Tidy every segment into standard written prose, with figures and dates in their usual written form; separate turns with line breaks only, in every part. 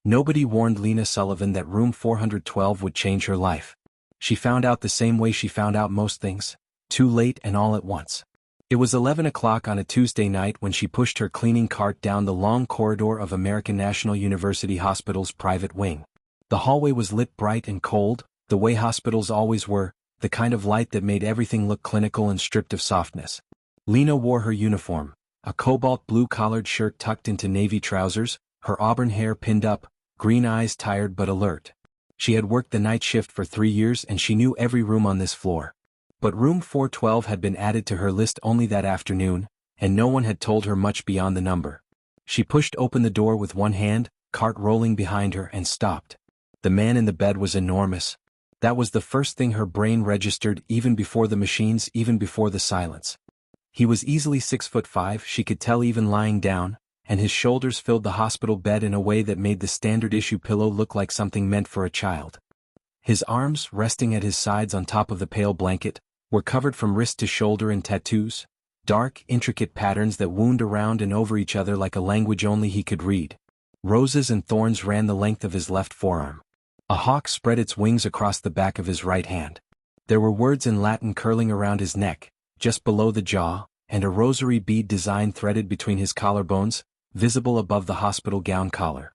Nobody warned Lena Sullivan that room 412 would change her life. She found out the same way she found out most things, too late and all at once. It was 11 o'clock on a Tuesday night when she pushed her cleaning cart down the long corridor of American National University Hospital's private wing. The hallway was lit bright and cold, the way hospitals always were, the kind of light that made everything look clinical and stripped of softness. Lena wore her uniform, a cobalt blue collared shirt tucked into navy trousers, her auburn hair pinned up, green eyes tired but alert. She had worked the night shift for 3 years and she knew every room on this floor. But room 412 had been added to her list only that afternoon, and no one had told her much beyond the number. She pushed open the door with one hand, cart rolling behind her, and stopped. The man in the bed was enormous. That was the first thing her brain registered, even before the machines, even before the silence. He was easily 6'5", she could tell even lying down, and his shoulders filled the hospital bed in a way that made the standard issue pillow look like something meant for a child. His arms, resting at his sides on top of the pale blanket, were covered from wrist to shoulder in tattoos, dark, intricate patterns that wound around and over each other like a language only he could read. Roses and thorns ran the length of his left forearm. A hawk spread its wings across the back of his right hand. There were words in Latin curling around his neck, just below the jaw, and a rosary bead design threaded between his collarbones, visible above the hospital gown collar.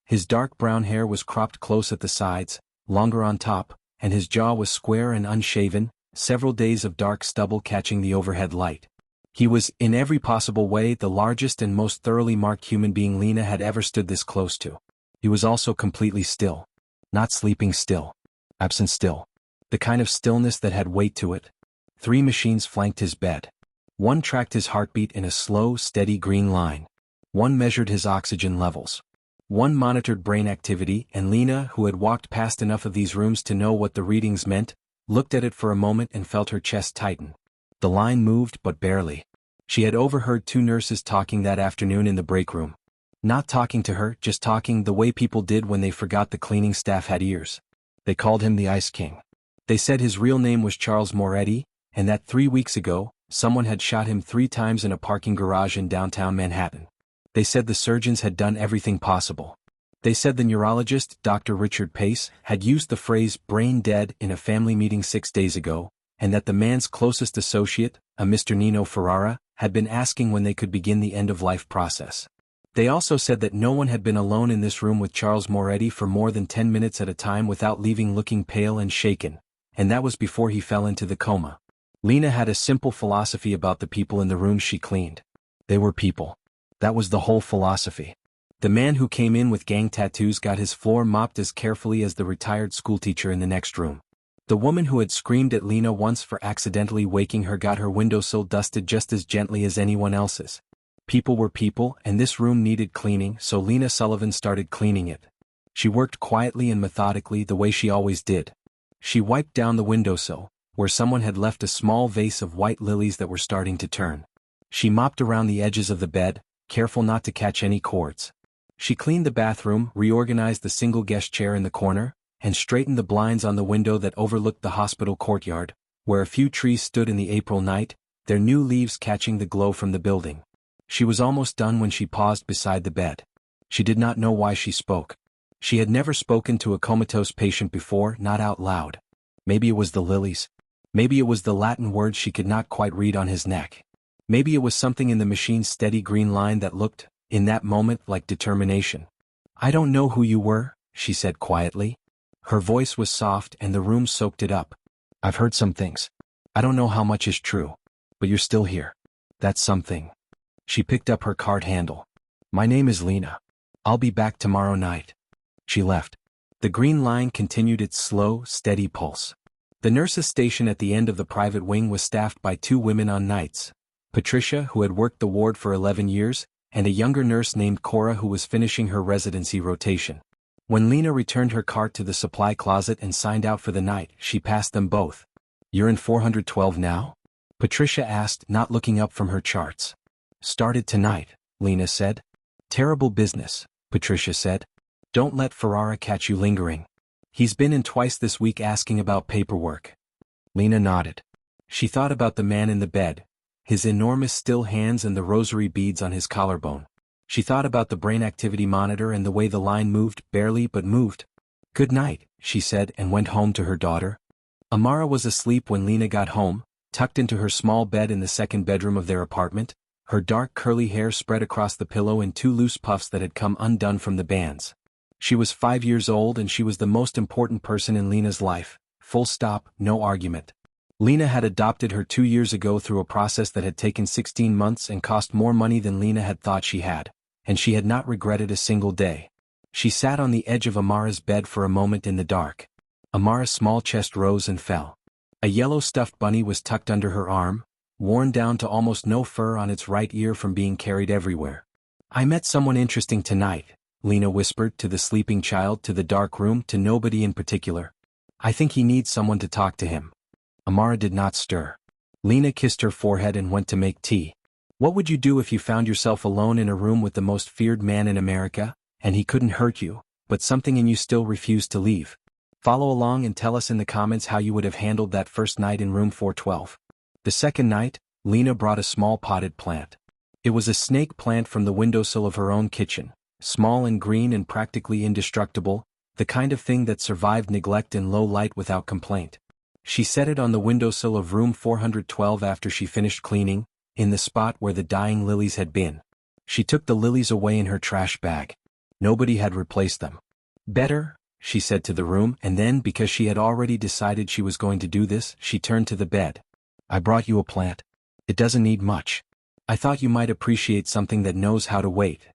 His dark brown hair was cropped close at the sides, longer on top, and his jaw was square and unshaven, several days of dark stubble catching the overhead light. He was, in every possible way, the largest and most thoroughly marked human being Lena had ever stood this close to. He was also completely still. Not sleeping still. Absent still. The kind of stillness that had weight to it. 3 machines flanked his bed. One tracked his heartbeat in a slow, steady green line. One measured his oxygen levels. One monitored brain activity, and Lena, who had walked past enough of these rooms to know what the readings meant, looked at it for a moment and felt her chest tighten. The line moved, but barely. She had overheard 2 nurses talking that afternoon in the break room. Not talking to her, just talking the way people did when they forgot the cleaning staff had ears. They called him the Ice King. They said his real name was Charles Moretti, and that 3 weeks ago, someone had shot him 3 times in a parking garage in downtown Manhattan. They said the surgeons had done everything possible. They said the neurologist, Dr. Richard Pace, had used the phrase brain dead in a family meeting 6 days ago, and that the man's closest associate, a Mr. Nino Ferrara, had been asking when they could begin the end-of-life process. They also said that no one had been alone in this room with Charles Moretti for more than 10 minutes at a time without leaving looking pale and shaken, and that was before he fell into the coma. Lena had a simple philosophy about the people in the rooms she cleaned. They were people. That was the whole philosophy. The man who came in with gang tattoos got his floor mopped as carefully as the retired schoolteacher in the next room. The woman who had screamed at Lena once for accidentally waking her got her windowsill dusted just as gently as anyone else's. People were people, and this room needed cleaning, so Lena Sullivan started cleaning it. She worked quietly and methodically the way she always did. She wiped down the windowsill, where someone had left a small vase of white lilies that were starting to turn. She mopped around the edges of the bed, careful not to catch any cords. She cleaned the bathroom, reorganized the single guest chair in the corner, and straightened the blinds on the window that overlooked the hospital courtyard, where a few trees stood in the April night, their new leaves catching the glow from the building. She was almost done when she paused beside the bed. She did not know why she spoke. She had never spoken to a comatose patient before, not out loud. Maybe it was the lilies. Maybe it was the Latin word she could not quite read on his neck. Maybe it was something in the machine's steady green line that looked, in that moment, like determination. "I don't know who you were," she said quietly. Her voice was soft and the room soaked it up. "I've heard some things. I don't know how much is true. But you're still here. That's something." She picked up her card handle. "My name is Lena. I'll be back tomorrow night." She left. The green line continued its slow, steady pulse. The nurses' station at the end of the private wing was staffed by 2 women on nights. Patricia, who had worked the ward for 11 years, and a younger nurse named Cora who was finishing her residency rotation. When Lena returned her cart to the supply closet and signed out for the night, she passed them both. "You're in 412 now?" Patricia asked, not looking up from her charts. "Started tonight," Lena said. "Terrible business," Patricia said. "Don't let Ferrara catch you lingering. He's been in twice this week asking about paperwork." Lena nodded. She thought about the man in the bed, his enormous still hands and the rosary beads on his collarbone. She thought about the brain activity monitor and the way the line moved, barely but moved. "Good night," she said and went home to her daughter. Amara was asleep when Lena got home, tucked into her small bed in the second bedroom of their apartment, her dark curly hair spread across the pillow in two loose puffs that had come undone from the bands. She was 5 years old and she was the most important person in Lena's life, full stop, no argument. Lena had adopted her 2 years ago through a process that had taken 16 months and cost more money than Lena had thought she had, and she had not regretted a single day. She sat on the edge of Amara's bed for a moment in the dark. Amara's small chest rose and fell. A yellow stuffed bunny was tucked under her arm, worn down to almost no fur on its right ear from being carried everywhere. "I met someone interesting tonight," Lena whispered to the sleeping child, to the dark room, to nobody in particular. "I think he needs someone to talk to him." Amara did not stir. Lena kissed her forehead and went to make tea. "What would you do if you found yourself alone in a room with the most feared man in America, and he couldn't hurt you, but something in you still refused to leave?" Follow along and tell us in the comments how you would have handled that first night in room 412. The second night, Lena brought a small potted plant. It was a snake plant from the windowsill of her own kitchen, small and green and practically indestructible, the kind of thing that survived neglect in low light without complaint. She set it on the windowsill of room 412 after she finished cleaning, in the spot where the dying lilies had been. She took the lilies away in her trash bag. Nobody had replaced them. "Better," she said to the room, and then, because she had already decided she was going to do this, she turned to the bed. "I brought you a plant. It doesn't need much. I thought you might appreciate something that knows how to wait."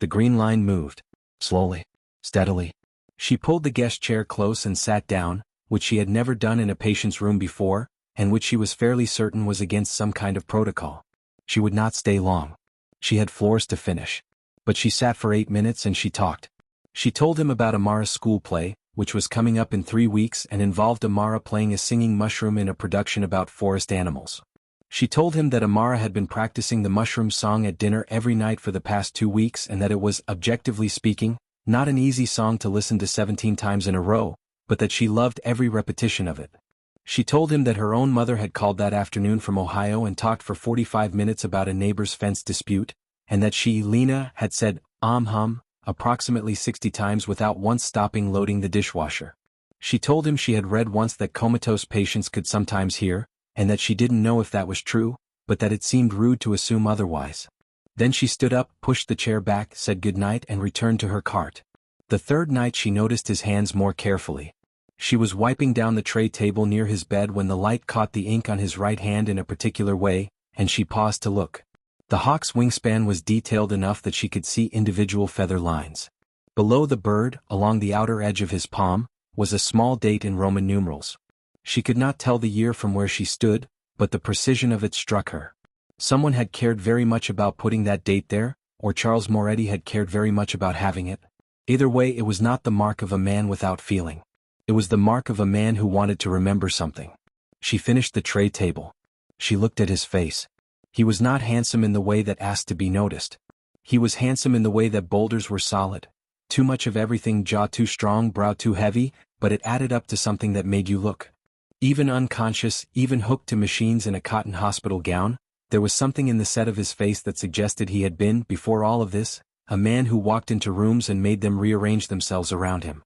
The green line moved. Slowly. Steadily. She pulled the guest chair close and sat down, which she had never done in a patient's room before, and which she was fairly certain was against some kind of protocol. She would not stay long. She had floors to finish. But she sat for 8 minutes and she talked. She told him about Amara's school play, which was coming up in 3 weeks and involved Amara playing a singing mushroom in a production about forest animals. She told him that Amara had been practicing the mushroom song at dinner every night for the past 2 weeks and that it was, objectively speaking, not an easy song to listen to 17 times in a row, but that she loved every repetition of it. She told him that her own mother had called that afternoon from Ohio and talked for 45 minutes about a neighbor's fence dispute, and that she, Lena, had said, hum, approximately 60 times without once stopping loading the dishwasher. She told him she had read once that comatose patients could sometimes hear, and that she didn't know if that was true, but that it seemed rude to assume otherwise. Then she stood up, pushed the chair back, said goodnight and returned to her cart. The third night she noticed his hands more carefully. She was wiping down the tray table near his bed when the light caught the ink on his right hand in a particular way, and she paused to look. The hawk's wingspan was detailed enough that she could see individual feather lines. Below the bird, along the outer edge of his palm, was a small date in Roman numerals. She could not tell the year from where she stood, but the precision of it struck her. Someone had cared very much about putting that date there, or Charles Moretti had cared very much about having it. Either way, it was not the mark of a man without feeling. It was the mark of a man who wanted to remember something. She finished the tray table. She looked at his face. He was not handsome in the way that asked to be noticed. He was handsome in the way that boulders were solid. Too much of everything, jaw too strong, brow too heavy, but it added up to something that made you look. Even unconscious, even hooked to machines in a cotton hospital gown, there was something in the set of his face that suggested he had been, before all of this, a man who walked into rooms and made them rearrange themselves around him.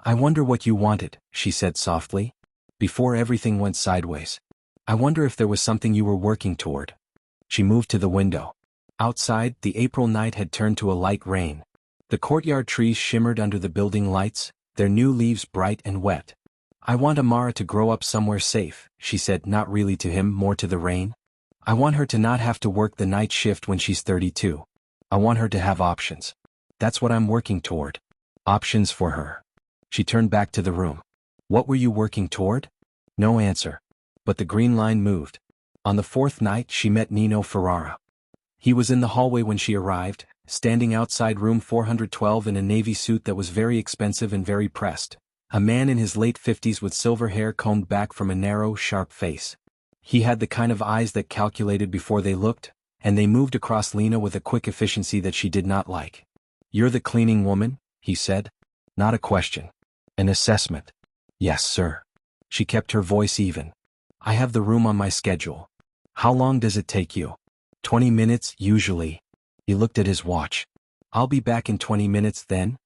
"I wonder what you wanted," she said softly. "Before everything went sideways. I wonder if there was something you were working toward." She moved to the window. Outside, the April night had turned to a light rain. The courtyard trees shimmered under the building lights, their new leaves bright and wet. "I want Amara to grow up somewhere safe," she said, not really to him, more to the rain. "I want her to not have to work the night shift when she's 32. I want her to have options. That's what I'm working toward. Options for her." She turned back to the room. "What were you working toward?" No answer. But the green line moved. On the fourth night she met Nino Ferrara. He was in the hallway when she arrived, standing outside room 412 in a navy suit that was very expensive and very pressed. A man in his late 50s with silver hair combed back from a narrow, sharp face. He had the kind of eyes that calculated before they looked, and they moved across Lena with a quick efficiency that she did not like. "You're the cleaning woman?" he said. Not a question. An assessment. "Yes, sir." She kept her voice even. "I have the room on my schedule. How long does it take you?" 20 minutes, usually." He looked at his watch. I'll be back in 20 minutes then.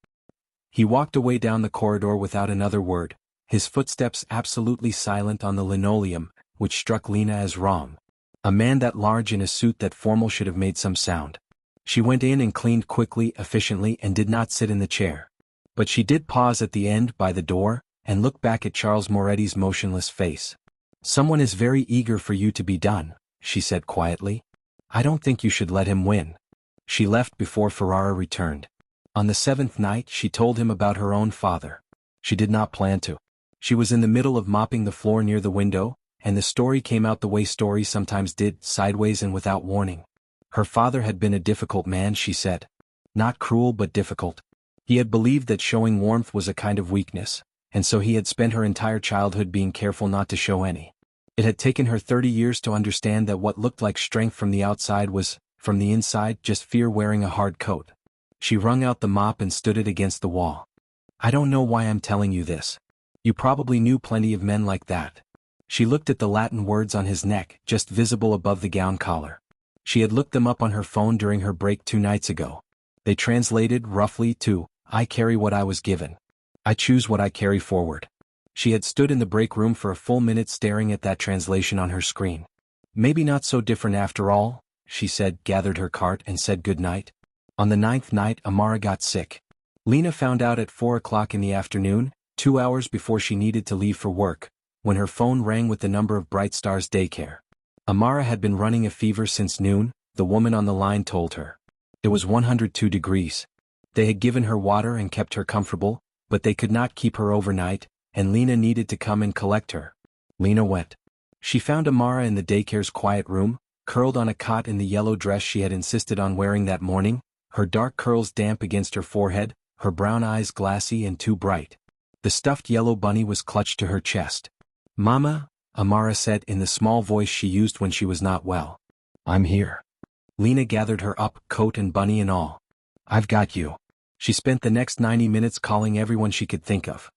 He walked away down the corridor without another word, his footsteps absolutely silent on the linoleum, which struck Lena as wrong. A man that large in a suit that formal should have made some sound. She went in and cleaned quickly, efficiently, and did not sit in the chair. But she did pause at the end by the door, and look back at Charles Moretti's motionless face. Someone is very eager for you to be done, she said quietly. I don't think you should let him win. She left before Ferrara returned. On the 7th night she told him about her own father. She did not plan to. She was in the middle of mopping the floor near the window, and the story came out the way stories sometimes did, sideways and without warning. Her father had been a difficult man, she said. Not cruel but difficult. He had believed that showing warmth was a kind of weakness, and so he had spent her entire childhood being careful not to show any. It had taken her 30 years to understand that what looked like strength from the outside was, from the inside, just fear wearing a hard coat. She wrung out the mop and stood it against the wall. I don't know why I'm telling you this. You probably knew plenty of men like that. She looked at the Latin words on his neck, just visible above the gown collar. She had looked them up on her phone during her break 2 nights ago. They translated, roughly, to, I carry what I was given. I choose what I carry forward. She had stood in the break room for a full minute staring at that translation on her screen. Maybe not so different after all, she said, gathered her cart and said good night. On the 9th night Amara got sick. Lena found out at 4 o'clock in the afternoon, 2 hours before she needed to leave for work, when her phone rang with the number of Bright Stars daycare. Amara had been running a fever since noon, the woman on the line told her. It was 102 degrees. They had given her water and kept her comfortable, but they could not keep her overnight, and Lena needed to come and collect her. Lena went. She found Amara in the daycare's quiet room, curled on a cot in the yellow dress she had insisted on wearing that morning, her dark curls damp against her forehead, her brown eyes glassy and too bright. The stuffed yellow bunny was clutched to her chest. Mama, Amara said in the small voice she used when she was not well. I'm here. Lena gathered her up, coat and bunny and all. I've got you. She spent the next 90 minutes calling everyone she could think of.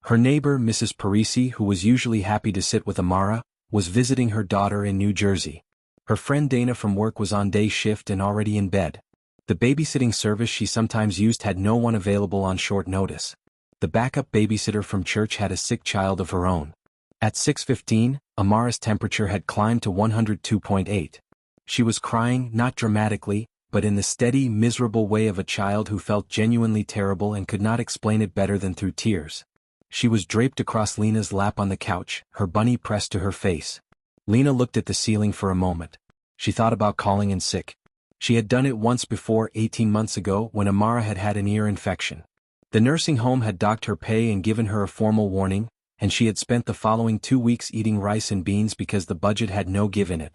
Her neighbor, Mrs. Parisi, who was usually happy to sit with Amara, was visiting her daughter in New Jersey. Her friend Dana from work was on day shift and already in bed. The babysitting service she sometimes used had no one available on short notice. The backup babysitter from church had a sick child of her own. At 6:15, Amara's temperature had climbed to 102.8. She was crying, not dramatically, but in the steady, miserable way of a child who felt genuinely terrible and could not explain it better than through tears. She was draped across Lena's lap on the couch, her bunny pressed to her face. Lena looked at the ceiling for a moment. She thought about calling in sick. She had done it once before, 18 months ago, when Amara had had an ear infection. The nursing home had docked her pay and given her a formal warning, and she had spent the following 2 weeks eating rice and beans because the budget had no give in it.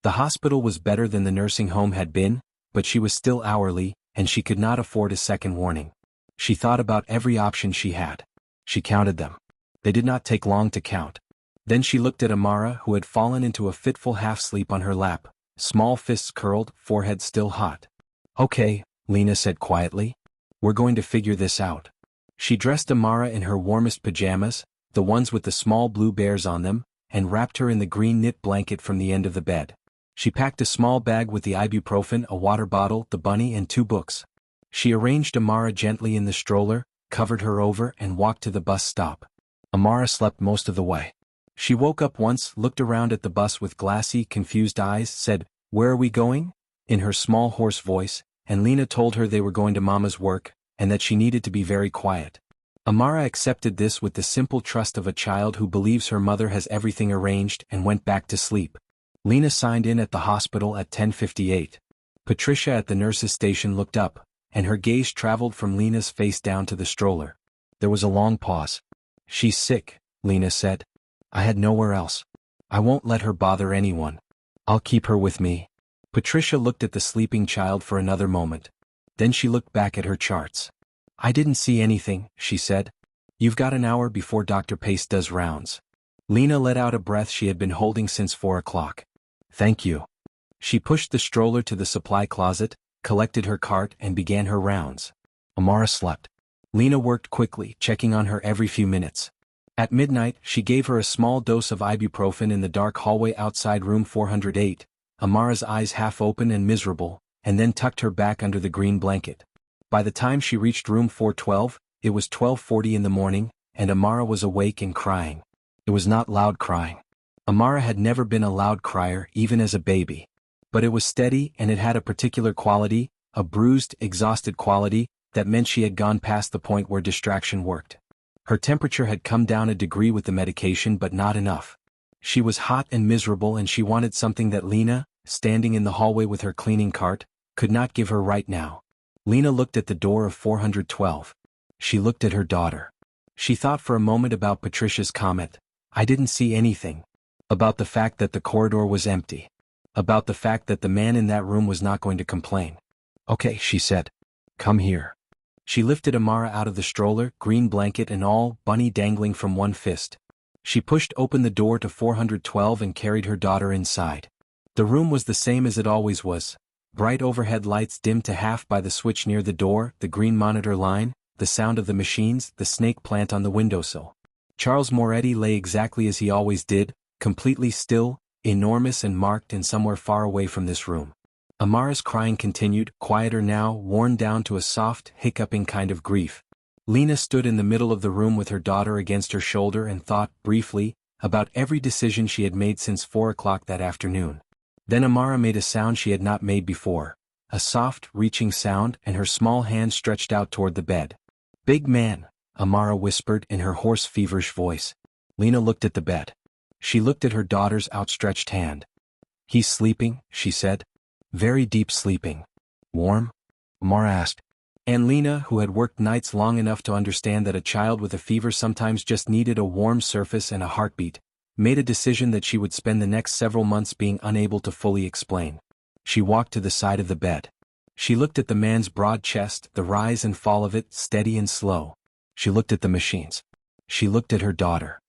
The hospital was better than the nursing home had been, but she was still hourly, and she could not afford a second warning. She thought about every option she had. She counted them. They did not take long to count. Then she looked at Amara, who had fallen into a fitful half-sleep on her lap, small fists curled, forehead still hot. Okay, Lena said quietly. We're going to figure this out. She dressed Amara in her warmest pajamas, the ones with the small blue bears on them, and wrapped her in the green knit blanket from the end of the bed. She packed a small bag with the ibuprofen, a water bottle, the bunny, and 2 books. She arranged Amara gently in the stroller, covered her over, and walked to the bus stop. Amara slept most of the way. She woke up once, looked around at the bus with glassy, confused eyes, said, "Where are we going?" in her small hoarse voice, and Lena told her they were going to Mama's work, and that she needed to be very quiet. Amara accepted this with the simple trust of a child who believes her mother has everything arranged and went back to sleep. Lena signed in at the hospital at 10:58. Patricia at the nurse's station looked up, and her gaze traveled from Lena's face down to the stroller. There was a long pause. She's sick, Lena said. I had nowhere else. I won't let her bother anyone. I'll keep her with me. Patricia looked at the sleeping child for another moment. Then she looked back at her charts. I didn't see anything, she said. You've got an hour before Dr. Pace does rounds. Lena let out a breath she had been holding since 4 o'clock. Thank you. She pushed the stroller to the supply closet, collected her cart, and began her rounds. Amara slept. Lena worked quickly, checking on her every few minutes. At midnight, she gave her a small dose of ibuprofen in the dark hallway outside room 408, Amara's eyes half open and miserable, and then tucked her back under the green blanket. By the time she reached room 412, it was 12:40 in the morning, and Amara was awake and crying. It was not loud crying. Amara had never been a loud crier, even as a baby. But it was steady, and it had a particular quality, a bruised, exhausted quality, that meant she had gone past the point where distraction worked. Her temperature had come down a degree with the medication, but not enough. She was hot and miserable, and she wanted something that Lena, standing in the hallway with her cleaning cart, could not give her right now. Lena looked at the door of 412. She looked at her daughter. She thought for a moment about Patricia's comment, "I didn't see anything." About the fact that the corridor was empty. About the fact that the man in that room was not going to complain. "Okay," she said. "Come here." She lifted Amara out of the stroller, green blanket and all, bunny dangling from one fist. She pushed open the door to 412 and carried her daughter inside. The room was the same as it always was. Bright overhead lights dimmed to half by the switch near the door, the green monitor line, the sound of the machines, the snake plant on the windowsill. Charles Moretti lay exactly as he always did, completely still, enormous and marked and somewhere far away from this room. Amara's crying continued, quieter now, worn down to a soft, hiccuping kind of grief. Lena stood in the middle of the room with her daughter against her shoulder and thought, briefly, about every decision she had made since 4 o'clock that afternoon. Then Amara made a sound she had not made before, a soft, reaching sound, and her small hand stretched out toward the bed. "Big man," Amara whispered in her hoarse, feverish voice. Lena looked at the bed. She looked at her daughter's outstretched hand. "He's sleeping," she said. "Very deep sleeping." "Warm?" Amara asked. And Lena, who had worked nights long enough to understand that a child with a fever sometimes just needed a warm surface and a heartbeat, made a decision that she would spend the next several months being unable to fully explain. She walked to the side of the bed. She looked at the man's broad chest, the rise and fall of it, steady and slow. She looked at the machines. She looked at her daughter.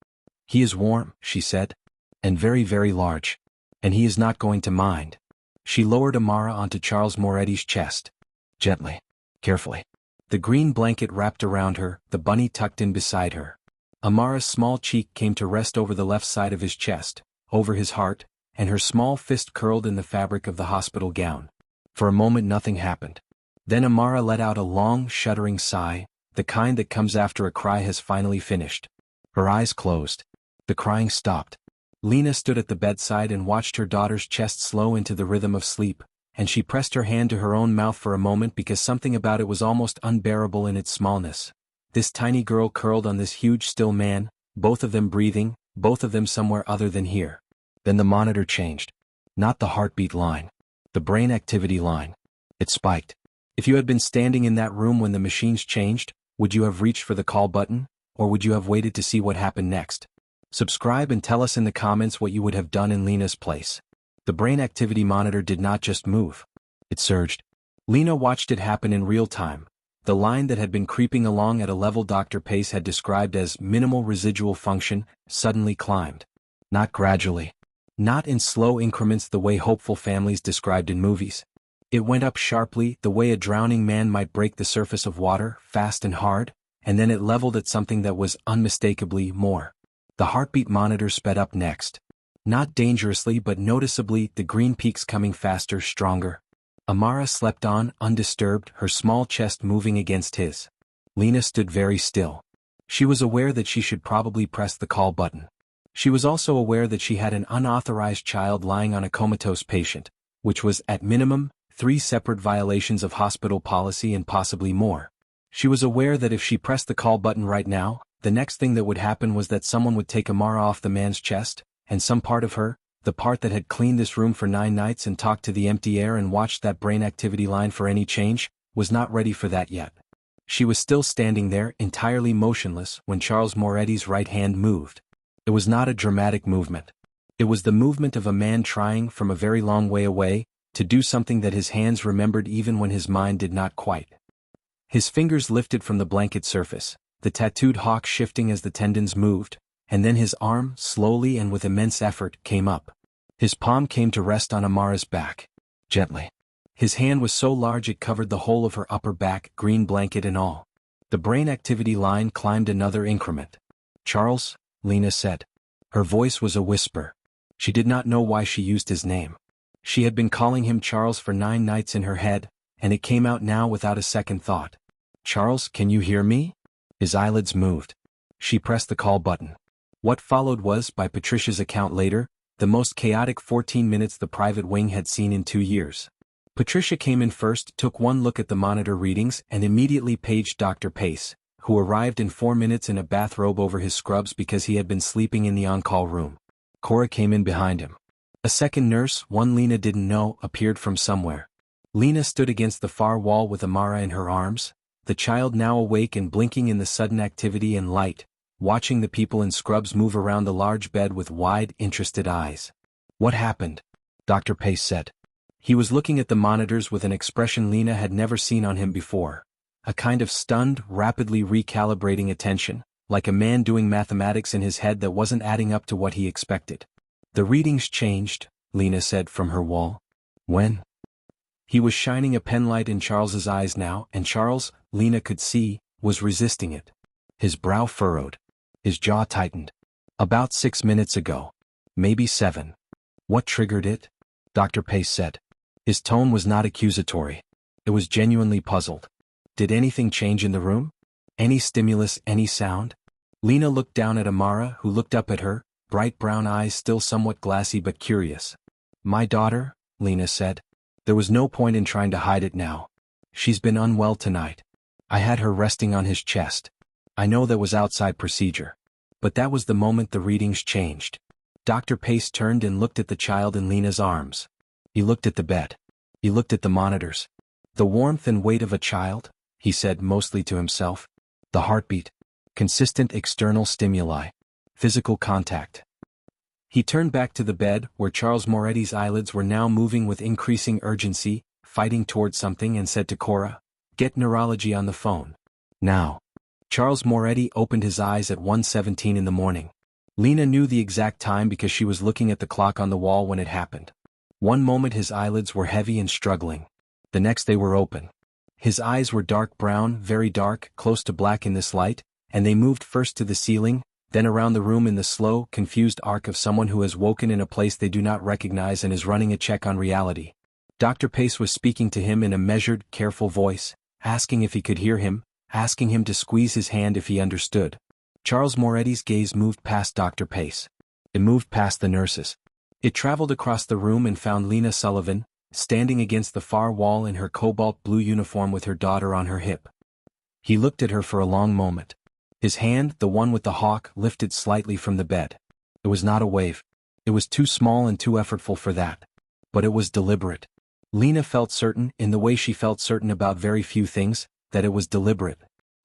"He is warm," she said. "And very, very large. And he is not going to mind." She lowered Amara onto Charles Moretti's chest. Gently. Carefully. The green blanket wrapped around her, the bunny tucked in beside her. Amara's small cheek came to rest over the left side of his chest, over his heart, and her small fist curled in the fabric of the hospital gown. For a moment nothing happened. Then Amara let out a long, shuddering sigh, the kind that comes after a cry has finally finished. Her eyes closed. The crying stopped. Lena stood at the bedside and watched her daughter's chest slow into the rhythm of sleep, and she pressed her hand to her own mouth for a moment because something about it was almost unbearable in its smallness. This tiny girl curled on this huge still man, both of them breathing, both of them somewhere other than here. Then the monitor changed. Not the heartbeat line. The brain activity line. It spiked. If you had been standing in that room when the machines changed, would you have reached for the call button, or would you have waited to see what happened next? Subscribe and tell us in the comments what you would have done in Lena's place. The brain activity monitor did not just move. It surged. Lena watched it happen in real time. The line that had been creeping along at a level Dr. Pace had described as minimal residual function suddenly climbed. Not gradually. Not in slow increments the way hopeful families described in movies. It went up sharply, the way a drowning man might break the surface of water, fast and hard, and then it leveled at something that was unmistakably more. The heartbeat monitor sped up next. Not dangerously but noticeably, the green peaks coming faster, stronger. Amara slept on, undisturbed, her small chest moving against his. Lena stood very still. She was aware that she should probably press the call button. She was also aware that she had an unauthorized child lying on a comatose patient, which was, at minimum, 3 separate violations of hospital policy and possibly more. She was aware that if she pressed the call button right now, the next thing that would happen was that someone would take Amara off the man's chest, and some part of her, the part that had cleaned this room for 9 nights and talked to the empty air and watched that brain activity line for any change, was not ready for that yet. She was still standing there, entirely motionless, when Charles Moretti's right hand moved. It was not a dramatic movement. It was the movement of a man trying, from a very long way away, to do something that his hands remembered even when his mind did not quite. His fingers lifted from the blanket surface, the tattooed hawk shifting as the tendons moved, and then his arm, slowly and with immense effort, came up. His palm came to rest on Amara's back. Gently. His hand was so large it covered the whole of her upper back, green blanket and all. The brain activity line climbed another increment. "Charles," Lena said. Her voice was a whisper. She did not know why she used his name. She had been calling him Charles for 9 nights in her head, and it came out now without a second thought. "Charles, can you hear me?" His eyelids moved. She pressed the call button. What followed was, by Patricia's account later, the most chaotic 14 minutes the private wing had seen in 2 years. Patricia came in first, took one look at the monitor readings, and immediately paged Dr. Pace, who arrived in 4 minutes in a bathrobe over his scrubs because he had been sleeping in the on-call room. Cora came in behind him. A second nurse, one Lena didn't know, appeared from somewhere. Lena stood against the far wall with Amara in her arms, the child now awake and blinking in the sudden activity and light, watching the people in scrubs move around the large bed with wide, interested eyes. "What happened?" Dr. Pace said. He was looking at the monitors with an expression Lena had never seen on him before. A kind of stunned, rapidly recalibrating attention, like a man doing mathematics in his head that wasn't adding up to what he expected. "The readings changed," Lena said from her wall. "When?" He was shining a penlight in Charles's eyes now, and Charles, Lena could see, was resisting it. His brow furrowed. His jaw tightened. "About 6 minutes ago. Maybe 7. "What triggered it?" Dr. Pace said. His tone was not accusatory. It was genuinely puzzled. "Did anything change in the room? Any stimulus, any sound?" Lena looked down at Amara, who looked up at her, bright brown eyes still somewhat glassy but curious. "My daughter," Lena said. There was no point in trying to hide it now. "She's been unwell tonight. I had her resting on his chest. I know that was outside procedure. But that was the moment the readings changed." Dr. Pace turned and looked at the child in Lena's arms. He looked at the bed. He looked at the monitors. "The warmth and weight of a child," he said mostly to himself. "The heartbeat. Consistent external stimuli. Physical contact." He turned back to the bed, where Charles Moretti's eyelids were now moving with increasing urgency, fighting toward something, and said to Cora, "Get neurology on the phone. Now." Charles Moretti opened his eyes at 1:17 in the morning. Lena knew the exact time because she was looking at the clock on the wall when it happened. One moment his eyelids were heavy and struggling. The next they were open. His eyes were dark brown, very dark, close to black in this light, and they moved first to the ceiling, then around the room in the slow, confused arc of someone who has woken in a place they do not recognize and is running a check on reality. Dr. Pace was speaking to him in a measured, careful voice, asking if he could hear him, asking him to squeeze his hand if he understood. Charles Moretti's gaze moved past Dr. Pace. It moved past the nurses. It traveled across the room and found Lena Sullivan, standing against the far wall in her cobalt blue uniform with her daughter on her hip. He looked at her for a long moment. His hand, the one with the hawk, lifted slightly from the bed. It was not a wave. It was too small and too effortful for that. But it was deliberate. Lena felt certain, in the way she felt certain about very few things, that it was deliberate.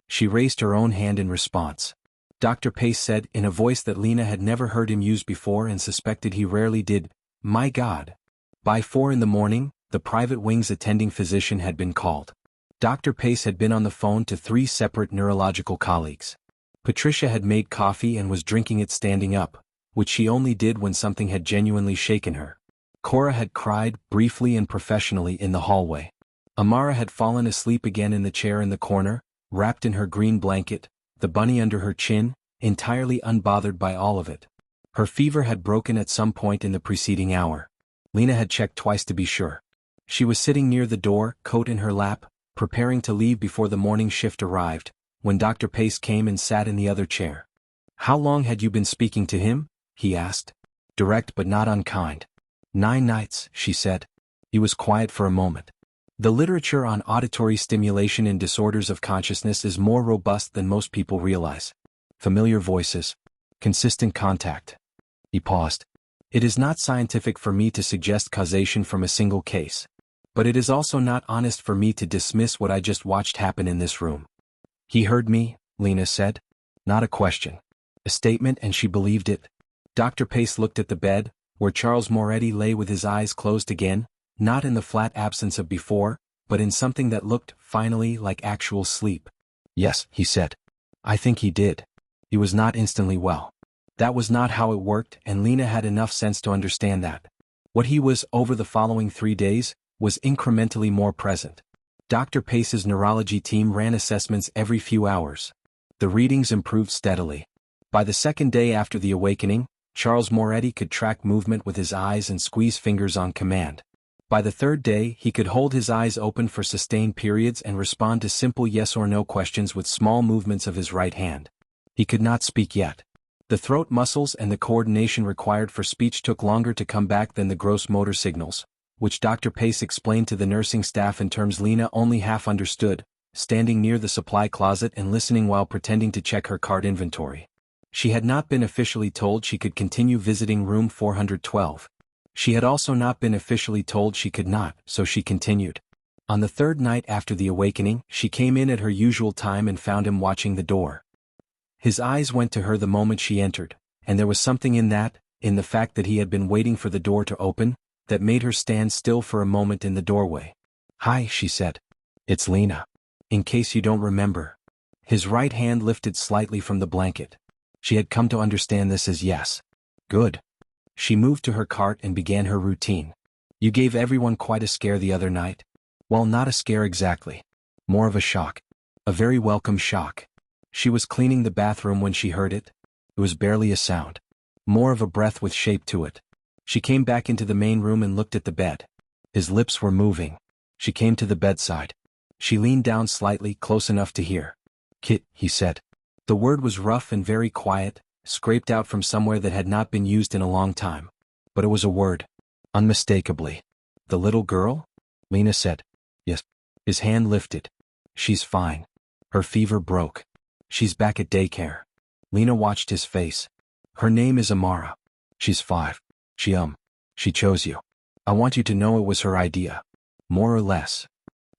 She raised her own hand in response. Dr. Pace said, in a voice that Lena had never heard him use before and suspected he rarely did, "My God." By 4 in the morning, the private wing's attending physician had been called. Dr. Pace had been on the phone to 3 separate neurological colleagues. Patricia had made coffee and was drinking it standing up, which she only did when something had genuinely shaken her. Cora had cried, briefly and professionally, in the hallway. Amara had fallen asleep again in the chair in the corner, wrapped in her green blanket, the bunny under her chin, entirely unbothered by all of it. Her fever had broken at some point in the preceding hour. Lena had checked twice to be sure. She was sitting near the door, coat in her lap, preparing to leave before the morning shift arrived, when Dr. Pace came and sat in the other chair. "How long had you been speaking to him?" he asked. Direct but not unkind. 9 nights, she said. He was quiet for a moment. The literature on auditory stimulation in disorders of consciousness is more robust than most people realize. Familiar voices. Consistent contact. He paused. "It is not scientific for me to suggest causation from a single case. But it is also not honest for me to dismiss what I just watched happen in this room." "He heard me," Lena said. Not a question. A statement, and she believed it. Dr. Pace looked at the bed, where Charles Moretti lay with his eyes closed again, not in the flat absence of before, but in something that looked, finally, like actual sleep. "Yes," he said. "I think he did. He was not instantly well. That was not how it worked, and Lena had enough sense to understand that. What he was, over the following 3 days, was incrementally more present. Dr. Pace's neurology team ran assessments every few hours. The readings improved steadily. By the second day after the awakening, Charles Moretti could track movement with his eyes and squeeze fingers on command. By the third day, he could hold his eyes open for sustained periods and respond to simple yes or no questions with small movements of his right hand. He could not speak yet. The throat muscles and the coordination required for speech took longer to come back than the gross motor signals, which Dr. Pace explained to the nursing staff in terms Lena only half understood, standing near the supply closet and listening while pretending to check her card inventory. She had not been officially told she could continue visiting room 412. She had also not been officially told she could not, so she continued. On the third night after the awakening, she came in at her usual time and found him watching the door. His eyes went to her the moment she entered, and there was something in the fact that he had been waiting for the door to open, that made her stand still for a moment in the doorway. "Hi," she said. "It's Lena. In case you don't remember." His right hand lifted slightly from the blanket. She had come to understand this as yes. Good. She moved to her cart and began her routine. "You gave everyone quite a scare the other night." "Well, not a scare exactly. More of a shock. A very welcome shock." She was cleaning the bathroom when she heard it. It was barely a sound. More of a breath with shape to it. She came back into the main room and looked at the bed. His lips were moving. She came to the bedside. She leaned down slightly, close enough to hear. "Kit," he said. The word was rough and very quiet, scraped out from somewhere that had not been used in a long time. But it was a word. Unmistakably. "The little girl?" Lena said. "Yes." His hand lifted. "She's fine. Her fever broke. She's back at daycare." Lena watched his face. "Her name is Amara. She's 5. She chose you. I want you to know it was her idea. More or less."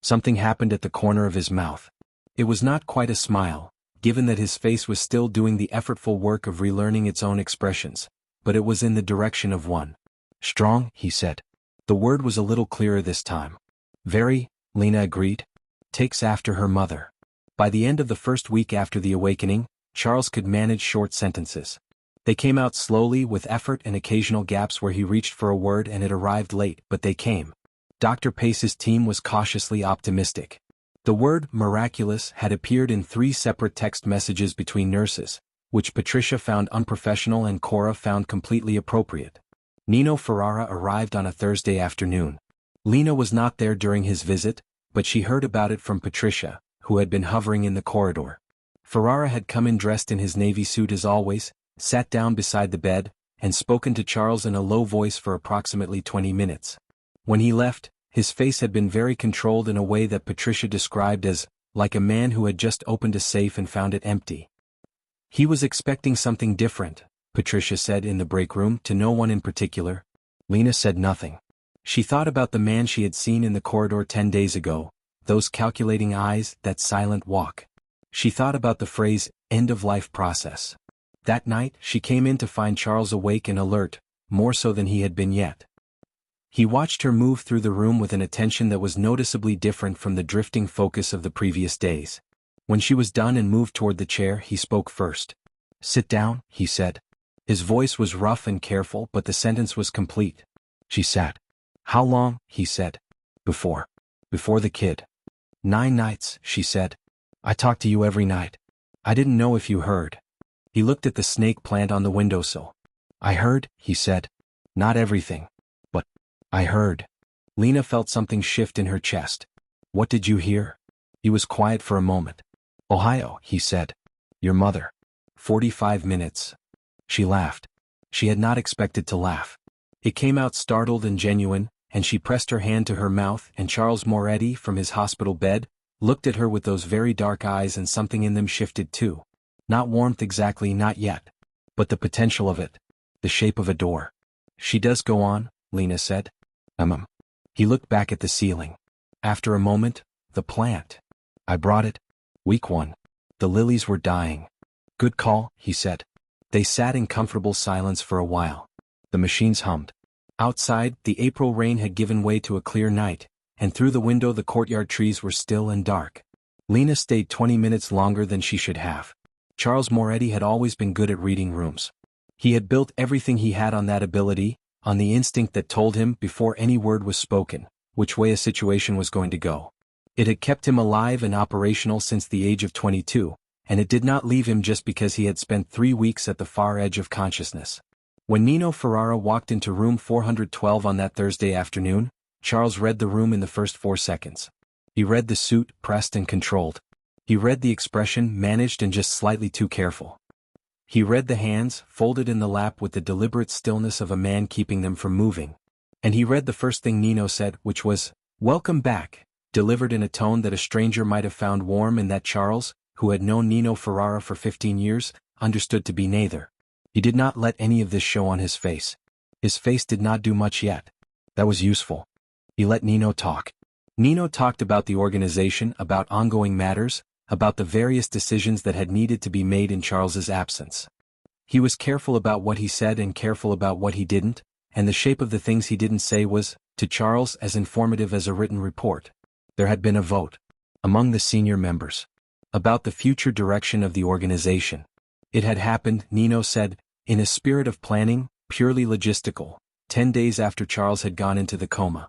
Something happened at the corner of his mouth. It was not quite a smile, given that his face was still doing the effortful work of relearning its own expressions, but it was in the direction of one. "Strong," he said. The word was a little clearer this time. "Very," Lena agreed. "Takes after her mother." By the end of the first week after the awakening, Charles could manage short sentences. They came out slowly with effort and occasional gaps where he reached for a word and it arrived late, but they came. Dr. Pace's team was cautiously optimistic. The word miraculous had appeared in 3 separate text messages between nurses, which Patricia found unprofessional and Cora found completely appropriate. Nino Ferrara arrived on a Thursday afternoon. Lena was not there during his visit, but she heard about it from Patricia, who had been hovering in the corridor. Ferrara had come in dressed in his navy suit as always, sat down beside the bed, and spoken to Charles in a low voice for approximately 20 minutes. When he left, his face had been very controlled in a way that Patricia described as, like a man who had just opened a safe and found it empty. He was expecting something different, Patricia said in the break room to no one in particular. Lena said nothing. She thought about the man she had seen in the corridor 10 days ago, those calculating eyes, that silent walk. She thought about the phrase, end-of-life process. That night, she came in to find Charles awake and alert, more so than he had been yet. He watched her move through the room with an attention that was noticeably different from the drifting focus of the previous days. When she was done and moved toward the chair, he spoke first. "Sit down," he said. His voice was rough and careful, but the sentence was complete. She sat. "How long?" he said. Before the kid." 9 nights, she said. "I talk to you every night. I didn't know if you heard." He looked at the snake plant on the windowsill. "I heard," he said. "Not everything. But I heard." Lena felt something shift in her chest. "What did you hear?" He was quiet for a moment. "Ohio," he said. "Your mother." 45 minutes. She laughed. She had not expected to laugh. It came out startled and genuine, and she pressed her hand to her mouth, and Charles Moretti, from his hospital bed, looked at her with those very dark eyes, and something in them shifted too. Not warmth exactly, not yet. But the potential of it. The shape of a door. "She does go on," Lena said. He looked back at the ceiling. After a moment, "The plant. I brought it. Week 1. The lilies were dying." "Good call," he said. They sat in comfortable silence for a while. The machines hummed. Outside, the April rain had given way to a clear night, and through the window the courtyard trees were still and dark. Lena stayed 20 minutes longer than she should have. Charles Moretti had always been good at reading rooms. He had built everything he had on that ability, on the instinct that told him, before any word was spoken, which way a situation was going to go. It had kept him alive and operational since the age of 22, and it did not leave him just because he had spent 3 weeks at the far edge of consciousness. When Nino Ferrara walked into room 412 on that Thursday afternoon, Charles read the room in the first 4 seconds. He read the suit, pressed and controlled. He read the expression, managed and just slightly too careful. He read the hands, folded in the lap with the deliberate stillness of a man keeping them from moving. And he read the first thing Nino said, which was, "Welcome back," delivered in a tone that a stranger might have found warm and that Charles, who had known Nino Ferrara for 15 years, understood to be neither. He did not let any of this show on his face. His face did not do much yet. That was useful. He let Nino talk. Nino talked about the organization, about ongoing matters, about the various decisions that had needed to be made in Charles's absence. He was careful about what he said and careful about what he didn't, and the shape of the things he didn't say was, to Charles, as informative as a written report. There had been a vote among the senior members about the future direction of the organization. It had happened, Nino said, in a spirit of planning, purely logistical, 10 days after Charles had gone into the coma.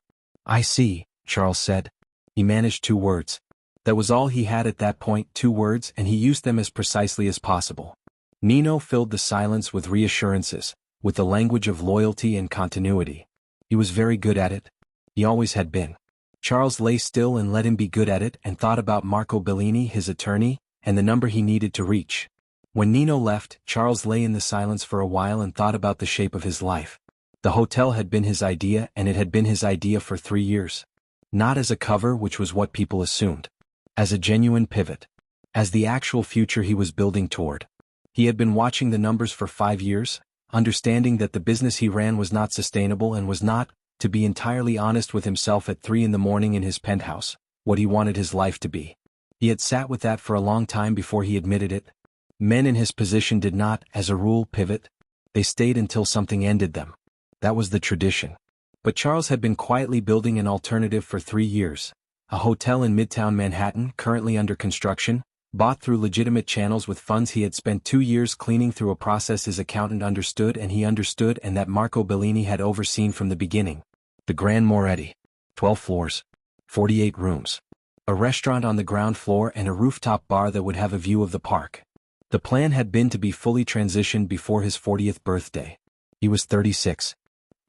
"I see," Charles said. He managed 2 words. That was all he had at that point, 2 words, and he used them as precisely as possible. Nino filled the silence with reassurances, with the language of loyalty and continuity. He was very good at it. He always had been. Charles lay still and let him be good at it and thought about Marco Bellini, his attorney, and the number he needed to reach. When Nino left, Charles lay in the silence for a while and thought about the shape of his life. The hotel had been his idea, and it had been his idea for 3 years. Not as a cover, which was what people assumed. As a genuine pivot. As the actual future he was building toward. He had been watching the numbers for 5 years, understanding that the business he ran was not sustainable and was not, to be entirely honest with himself at 3 a.m. in his penthouse, what he wanted his life to be. He had sat with that for a long time before he admitted it. Men in his position did not, as a rule, pivot. They stayed until something ended them. That was the tradition. But Charles had been quietly building an alternative for 3 years. A hotel in Midtown Manhattan, currently under construction, bought through legitimate channels with funds he had spent 2 years cleaning through a process his accountant understood and that Marco Bellini had overseen from the beginning. The Grand Moretti. 12 floors. 48 rooms. A restaurant on the ground floor and a rooftop bar that would have a view of the park. The plan had been to be fully transitioned before his 40th birthday. He was 36.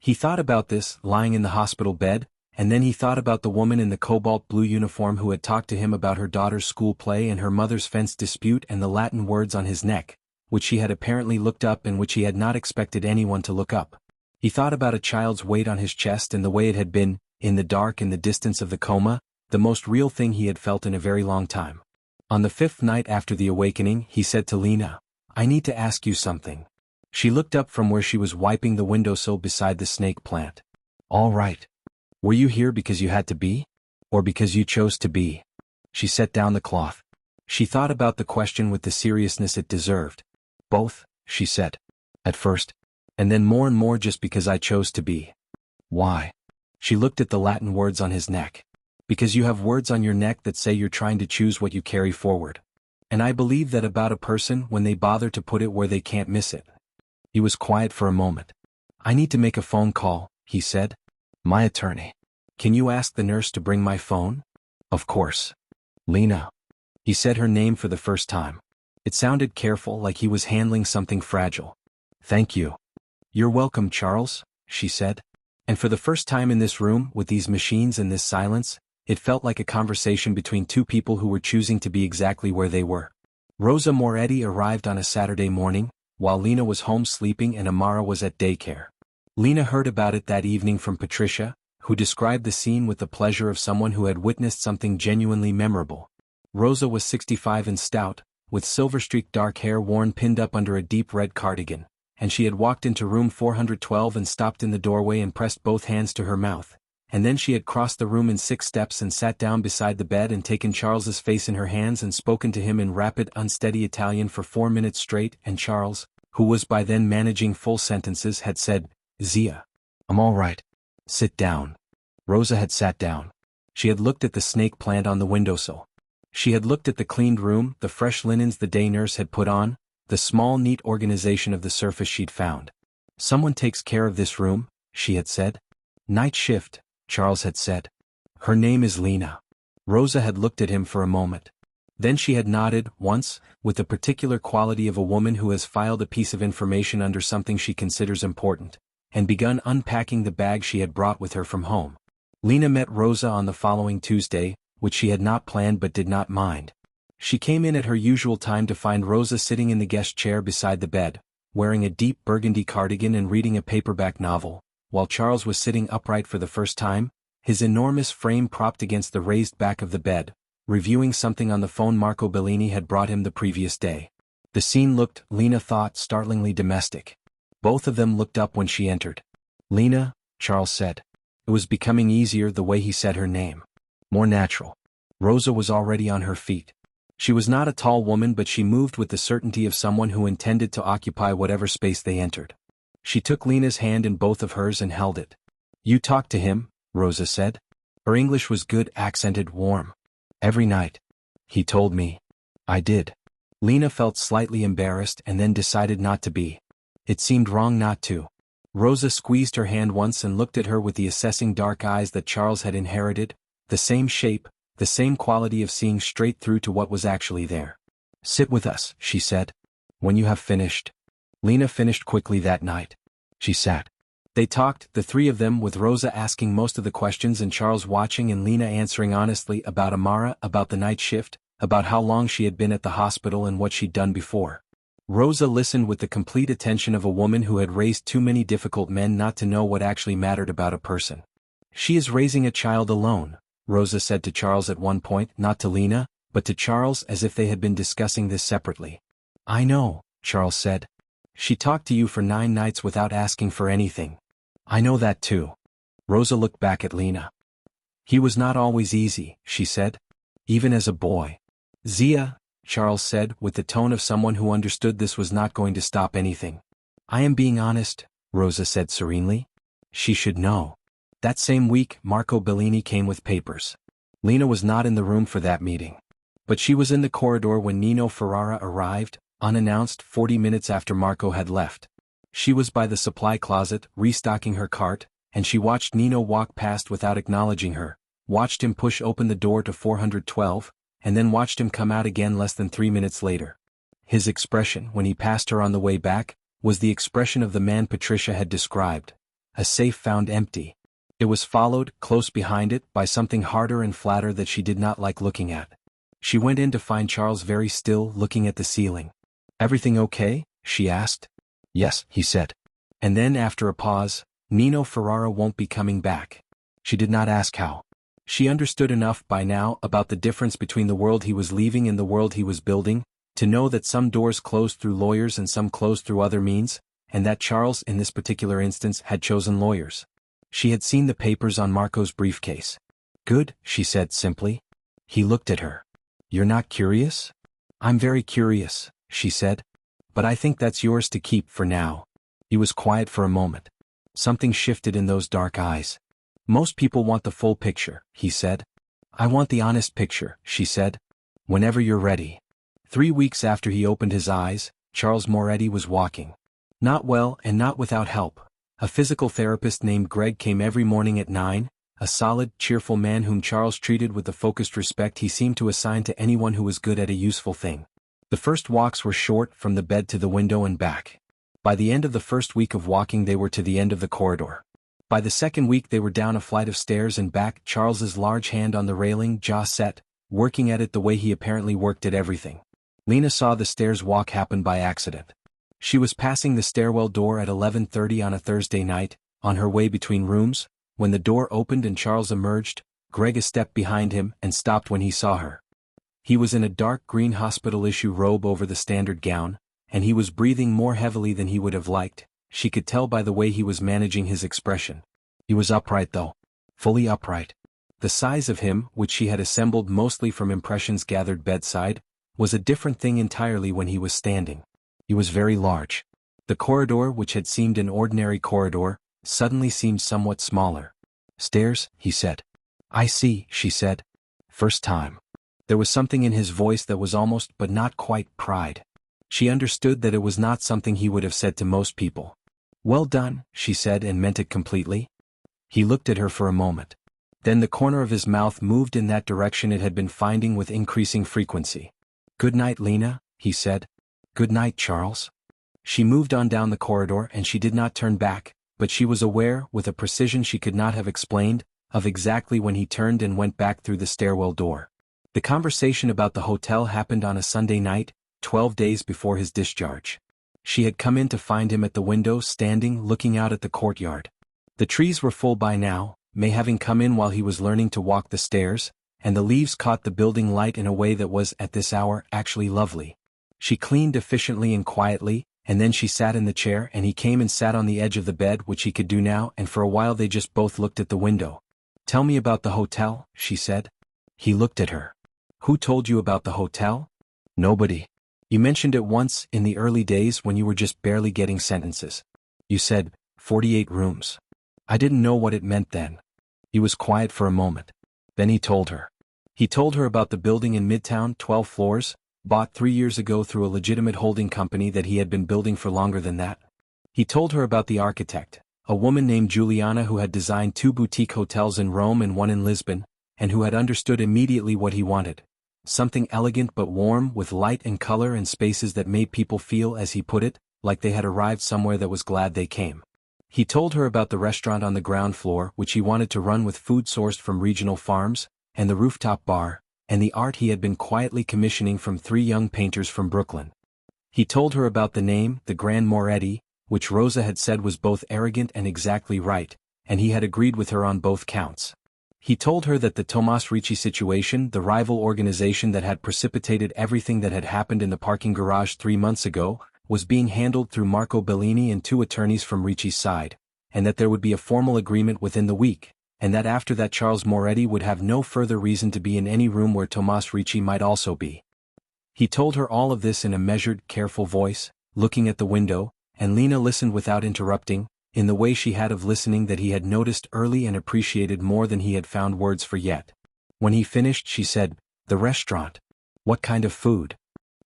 He thought about this, lying in the hospital bed, and then he thought about the woman in the cobalt blue uniform who had talked to him about her daughter's school play and her mother's fence dispute and the Latin words on his neck, which he had apparently looked up and which he had not expected anyone to look up. He thought about a child's weight on his chest and the way it had been, in the dark in the distance of the coma, the most real thing he had felt in a very long time. On the 5th night after the awakening, he said to Lena, "I need to ask you something." She looked up from where she was wiping the windowsill beside the snake plant. "All right. Were you here because you had to be? Or because you chose to be?" She set down the cloth. She thought about the question with the seriousness it deserved. "Both," she said. "At first. And then more and more just because I chose to be." "Why?" She looked at the Latin words on his neck. "Because you have words on your neck that say you're trying to choose what you carry forward. And I believe that about a person when they bother to put it where they can't miss it." He was quiet for a moment. "I need to make a phone call," he said. "My attorney. Can you ask the nurse to bring my phone?" "Of course." "Lena." He said her name for the first time. It sounded careful, like he was handling something fragile. "Thank you." "You're welcome, Charles," she said. And for the first time in this room, with these machines and this silence, it felt like a conversation between 2 people who were choosing to be exactly where they were. Rosa Moretti arrived on a Saturday morning, while Lena was home sleeping and Amara was at daycare. Lena heard about it that evening from Patricia, who described the scene with the pleasure of someone who had witnessed something genuinely memorable. Rosa was 65 and stout, with silver-streaked dark hair worn pinned up under a deep red cardigan, and she had walked into room 412 and stopped in the doorway and pressed both hands to her mouth. And then she had crossed the room in 6 steps and sat down beside the bed and taken Charles's face in her hands and spoken to him in rapid, unsteady Italian for 4 minutes straight, and Charles, who was by then managing full sentences, had said, "Zia. I'm all right. Sit down." Rosa had sat down. She had looked at the snake plant on the windowsill. She had looked at the cleaned room, the fresh linens the day nurse had put on, the small neat organization of the surface she'd found. "Someone takes care of this room," she had said. "Night shift," Charles had said. "Her name is Lena." Rosa had looked at him for a moment. Then she had nodded, once, with the particular quality of a woman who has filed a piece of information under something she considers important, and begun unpacking the bag she had brought with her from home. Lena met Rosa on the following Tuesday, which she had not planned but did not mind. She came in at her usual time to find Rosa sitting in the guest chair beside the bed, wearing a deep burgundy cardigan and reading a paperback novel, while Charles was sitting upright for the first time, his enormous frame propped against the raised back of the bed, reviewing something on the phone Marco Bellini had brought him the previous day. The scene looked, Lena thought, startlingly domestic. Both of them looked up when she entered. "Lena," Charles said. It was becoming easier the way he said her name. More natural. Rosa was already on her feet. She was not a tall woman, but she moved with the certainty of someone who intended to occupy whatever space they entered. She took Lena's hand in both of hers and held it. "You talked to him," Rosa said. Her English was good, accented, warm. "Every night." "He told me." "I did." Lena felt slightly embarrassed and then decided not to be. It seemed wrong not to. Rosa squeezed her hand once and looked at her with the assessing dark eyes that Charles had inherited, the same shape, the same quality of seeing straight through to what was actually there. "Sit with us," she said. "When you have finished." Lena finished quickly that night. She sat. They talked, the three of them, with Rosa asking most of the questions and Charles watching and Lena answering honestly about Amara, about the night shift, about how long she had been at the hospital and what she'd done before. Rosa listened with the complete attention of a woman who had raised too many difficult men not to know what actually mattered about a person. "She is raising a child alone," Rosa said to Charles at one point, not to Lena, but to Charles, as if they had been discussing this separately. "I know," Charles said. "She talked to you for 9 nights without asking for anything." "I know that too." Rosa looked back at Lena. "He was not always easy," she said. "Even as a boy." "Zia," Charles said, with the tone of someone who understood this was not going to stop anything. "I am being honest," Rosa said serenely. "She should know." That same week, Marco Bellini came with papers. Lena was not in the room for that meeting. But she was in the corridor when Nino Ferrara arrived, unannounced, 40 minutes after Marco had left. She was by the supply closet, restocking her cart, and she watched Nino walk past without acknowledging her, watched him push open the door to 412, and then watched him come out again less than 3 minutes later. His expression, when he passed her on the way back, was the expression of the man Patricia had described. A safe found empty. It was followed, close behind it, by something harder and flatter that she did not like looking at. She went in to find Charles very still, looking at the ceiling. "Everything okay?" she asked. "Yes," he said. And then, after a pause, "Nino Ferrara won't be coming back." She did not ask how. She understood enough by now about the difference between the world he was leaving and the world he was building, to know that some doors closed through lawyers and some closed through other means, and that Charles, in this particular instance, had chosen lawyers. She had seen the papers on Marco's briefcase. "Good," she said simply. He looked at her. "You're not curious?" "I'm very curious," she said. "But I think that's yours to keep for now." He was quiet for a moment. Something shifted in those dark eyes. "Most people want the full picture," he said. "I want the honest picture," she said. "Whenever you're ready." 3 weeks after he opened his eyes, Charles Moretti was walking. Not well and not without help. A physical therapist named Greg came every morning at 9, a solid, cheerful man whom Charles treated with the focused respect he seemed to assign to anyone who was good at a useful thing. The first walks were short, from the bed to the window and back. By the end of the first week of walking they were to the end of the corridor. By the second week they were down a flight of stairs and back, Charles's large hand on the railing, jaw set, working at it the way he apparently worked at everything. Lena saw the stairs walk happen by accident. She was passing the stairwell door at 11:30 on a Thursday night, on her way between rooms, when the door opened and Charles emerged, Greg a step behind him, and stopped when he saw her. He was in a dark green hospital-issue robe over the standard gown, and he was breathing more heavily than he would have liked. She could tell by the way he was managing his expression. He was upright though. Fully upright. The size of him, which she had assembled mostly from impressions gathered bedside, was a different thing entirely when he was standing. He was very large. The corridor, which had seemed an ordinary corridor, suddenly seemed somewhat smaller. "Stairs," he said. "I see," she said. "First time." There was something in his voice that was almost, but not quite, pride. She understood that it was not something he would have said to most people. "Well done," she said, and meant it completely. He looked at her for a moment. Then the corner of his mouth moved in that direction it had been finding with increasing frequency. "Good night, Lena," he said. "Good night, Charles." She moved on down the corridor and she did not turn back, but she was aware, with a precision she could not have explained, of exactly when he turned and went back through the stairwell door. The conversation about the hotel happened on a Sunday night, 12 days before his discharge. She had come in to find him at the window standing looking out at the courtyard. The trees were full by now, May having come in while he was learning to walk the stairs, and the leaves caught the building light in a way that was, at this hour, actually lovely. She cleaned efficiently and quietly, and then she sat in the chair and he came and sat on the edge of the bed, which he could do now, and for a while they just both looked at the window. "Tell me about the hotel," she said. He looked at her. "Who told you about the hotel?" "Nobody. You mentioned it once, in the early days when you were just barely getting sentences. You said, 48 rooms. I didn't know what it meant then." He was quiet for a moment. Then he told her. He told her about the building in Midtown, 12 floors, bought 3 years ago through a legitimate holding company that he had been building for longer than that. He told her about the architect, a woman named Juliana who had designed 2 boutique hotels in Rome and 1 in Lisbon, and who had understood immediately what he wanted. Something elegant but warm, with light and color and spaces that made people feel, as he put it, like they had arrived somewhere that was glad they came. He told her about the restaurant on the ground floor, which he wanted to run with food sourced from regional farms, and the rooftop bar, and the art he had been quietly commissioning from 3 young painters from Brooklyn. He told her about the name, the Grand Moretti, which Rosa had said was both arrogant and exactly right, and he had agreed with her on both counts. He told her that the Tomas Ricci situation, the rival organization that had precipitated everything that had happened in the parking garage 3 months ago, was being handled through Marco Bellini and 2 attorneys from Ricci's side, and that there would be a formal agreement within the week, and that after that Charles Moretti would have no further reason to be in any room where Tomas Ricci might also be. He told her all of this in a measured, careful voice, looking at the window, and Lena listened without interrupting, in the way she had of listening that he had noticed early and appreciated more than he had found words for yet. When he finished, she said, "The restaurant. What kind of food?"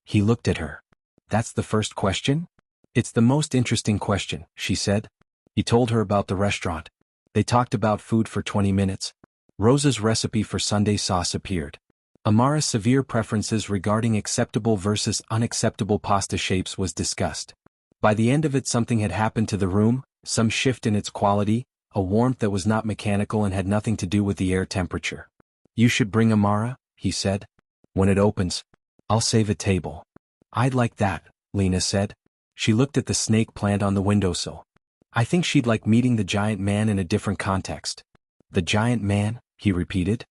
He looked at her. "That's the first question?" "It's the most interesting question," she said. He told her about the restaurant. They talked about food for 20 minutes. Rosa's recipe for Sunday sauce appeared. Amara's severe preferences regarding acceptable versus unacceptable pasta shapes was discussed. By the end of it, something had happened to the room, some shift in its quality, a warmth that was not mechanical and had nothing to do with the air temperature. "You should bring Amara," he said. "When it opens, I'll save a table." "I'd like that," Lena said. She looked at the snake plant on the windowsill. "I think she'd like meeting the giant man in a different context." "The giant man," he repeated.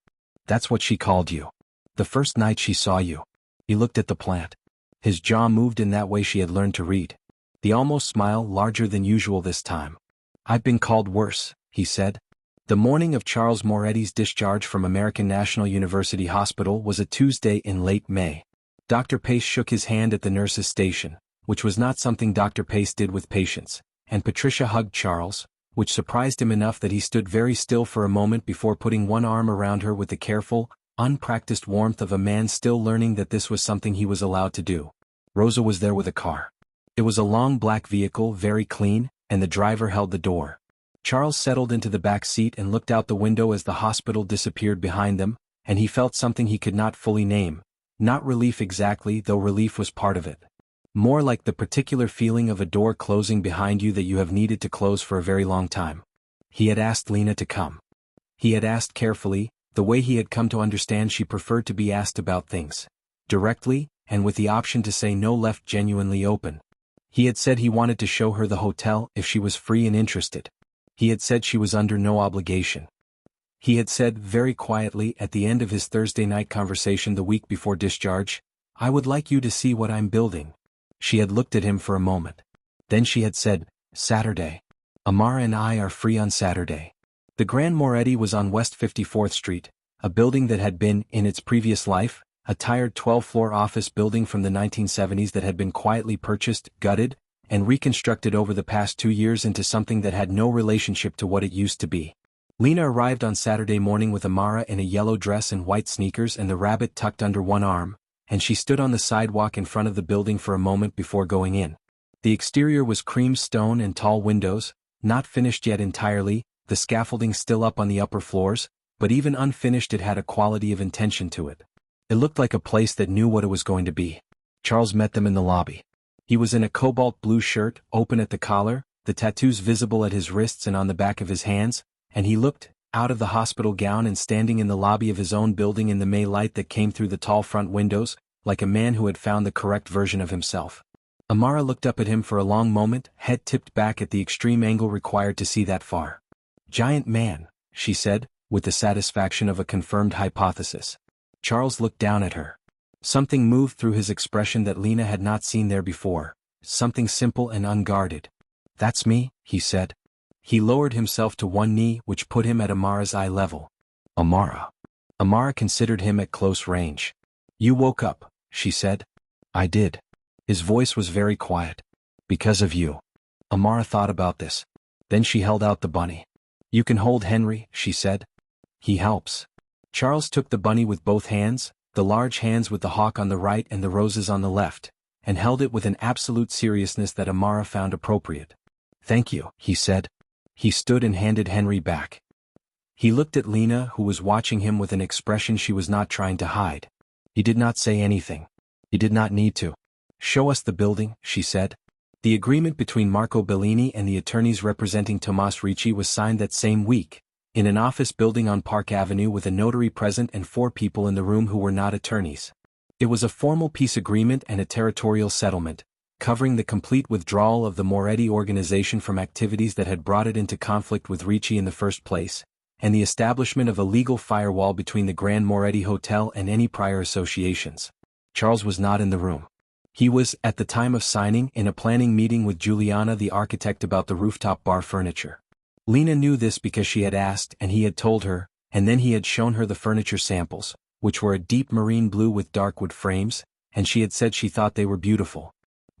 "That's what she called you. The first night she saw you." He looked at the plant. His jaw moved in that way she had learned to read. The almost smile larger than usual this time. "I've been called worse," he said. The morning of Charles Moretti's discharge from American National University Hospital was a Tuesday in late May. Dr. Pace shook his hand at the nurse's station, which was not something Dr. Pace did with patients, and Patricia hugged Charles, which surprised him enough that he stood very still for a moment before putting one arm around her with the careful, unpracticed warmth of a man still learning that this was something he was allowed to do. Rosa was there with a car. It was a long black vehicle, very clean, and the driver held the door. Charles settled into the back seat and looked out the window as the hospital disappeared behind them, and he felt something he could not fully name. Not relief exactly, though relief was part of it. More like the particular feeling of a door closing behind you that you have needed to close for a very long time. He had asked Lena to come. He had asked carefully, the way he had come to understand she preferred to be asked about things. Directly, and with the option to say no left genuinely open. He had said he wanted to show her the hotel if she was free and interested. He had said she was under no obligation. He had said very quietly at the end of his Thursday night conversation the week before discharge, "I would like you to see what I'm building." She had looked at him for a moment. Then she had said, "Saturday. Amara and I are free on Saturday." The Grand Moretti was on West 54th Street, a building that had been, in its previous life, a tired 12-floor office building from the 1970s that had been quietly purchased, gutted, and reconstructed over the past 2 years into something that had no relationship to what it used to be. Lena arrived on Saturday morning with Amara in a yellow dress and white sneakers and the rabbit tucked under one arm, and she stood on the sidewalk in front of the building for a moment before going in. The exterior was cream stone and tall windows, not finished yet entirely, the scaffolding still up on the upper floors, but even unfinished it had a quality of intention to it. It looked like a place that knew what it was going to be. Charles met them in the lobby. He was in a cobalt blue shirt, open at the collar, the tattoos visible at his wrists and on the back of his hands, and he looked, out of the hospital gown and standing in the lobby of his own building in the May light that came through the tall front windows, like a man who had found the correct version of himself. Amara looked up at him for a long moment, head tipped back at the extreme angle required to see that far. "Giant man," she said, with the satisfaction of a confirmed hypothesis. Charles looked down at her. Something moved through his expression that Lena had not seen there before, something simple and unguarded. "That's me," he said. He lowered himself to one knee, which put him at Amara's eye level. "Amara." Amara considered him at close range. "You woke up," she said. "I did." His voice was very quiet. "Because of you." Amara thought about this. Then she held out the bunny. "You can hold Henry," she said. "He helps." Charles took the bunny with both hands, the large hands with the hawk on the right and the roses on the left, and held it with an absolute seriousness that Amara found appropriate. "Thank you," he said. He stood and handed Henry back. He looked at Lena, who was watching him with an expression she was not trying to hide. He did not say anything. He did not need to. "Show us the building," she said. The agreement between Marco Bellini and the attorneys representing Tomas Ricci was signed that same week, in an office building on Park Avenue with a notary present and 4 people in the room who were not attorneys. It was a formal peace agreement and a territorial settlement, covering the complete withdrawal of the Moretti organization from activities that had brought it into conflict with Ricci in the first place, and the establishment of a legal firewall between the Grand Moretti Hotel and any prior associations. Charles was not in the room. He was, at the time of signing, in a planning meeting with Juliana the architect about the rooftop bar furniture. Lena knew this because she had asked and he had told her, and then he had shown her the furniture samples, which were a deep marine blue with dark wood frames, and she had said she thought they were beautiful.